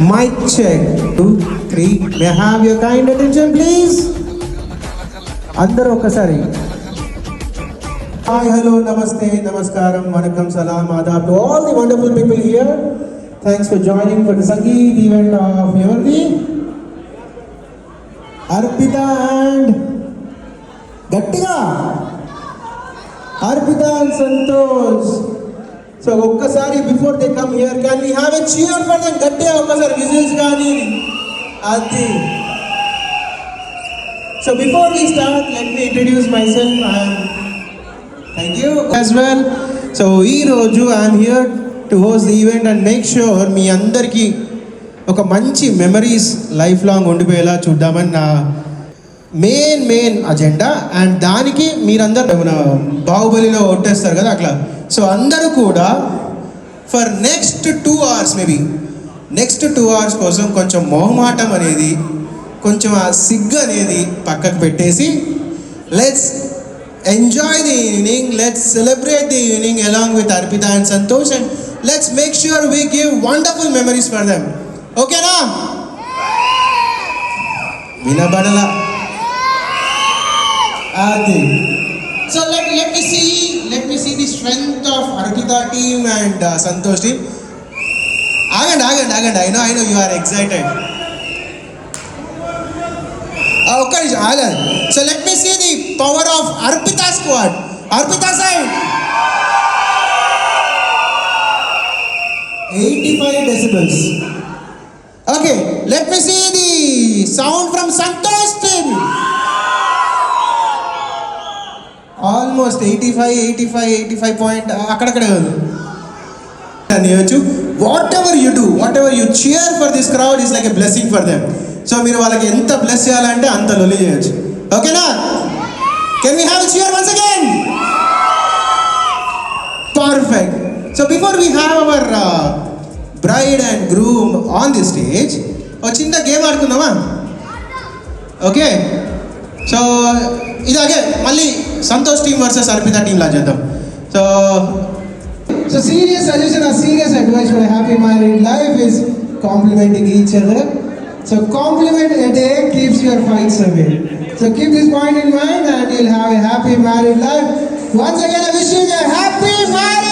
Mic check. 2, 3. May I have your kind attention, please? అందరూ ఒక్కసారి. Hi, hello, namaste, namaskaram, vanakkam, salam, adab to all the wonderful people here. Thanks for joining for the Sangeet event of Yavardi, Arpita and Gattiga, Arpita and Santosh. So ఒక్కసారి before they come here, can we have a cheer for them? గట్టిగా ఒక్కసారి whistles కానీ అది. So before we start, let me introduce myself. Thank you as well. So ఈ రోజు I'm here to host the event and make sure మీ అందరికీ ఒక మంచి memories life long ఉండిపోయేలా చూద్దామని నా మెయిన్ అజెండా. అండ్ దానికి మీరందరూ మన బాహుబలిలో ఒట్టేస్తారు కదా అట్లా. సో అందరూ కూడా for next 2 hours next 2 hours కోసం కొంచెం మొహమాటం అనేది, కొంచెం ఆ సిగ్గు అనేది పక్కకు పెట్టేసి let's enjoy the evening, let's celebrate the evening along with Arpita and Santosh, and let's make sure we give wonderful memories for them. ఓకేనా? వినబడలా అది. So let me see the strength of Arpita team and Santosh team. Agand. I know you are excited. Okay, Agand. So let me see the power of Arpita squad. Arpita side. 85 decibels. Okay, let me see the sound from Santosh team. Almost 85 point అక్కడక్కడ కాదు అనేయచ్చు. Whatever you cheer for this crowd is like a blessing for them. So మీరు వాళ్ళకి ఎంత bless చేయాలంటే అంత లొల్లి చేయొచ్చు. ఓకేనా? Can we have cheer once again? Perfect. So before we have our bride and groom on the stage, ఒక చిన్న గేమ్ ఆడుకుందామా? ఓకే, సో ఇలాగే మళ్ళీ Santosh team versus Arpita team లా చేద్దాం. So serious suggestion or serious advice for a happy married life is complimenting each other. So compliment a day keeps your fights away. So keep this point in mind and you'll have a happy married life. Once again I wish you a happy marriage.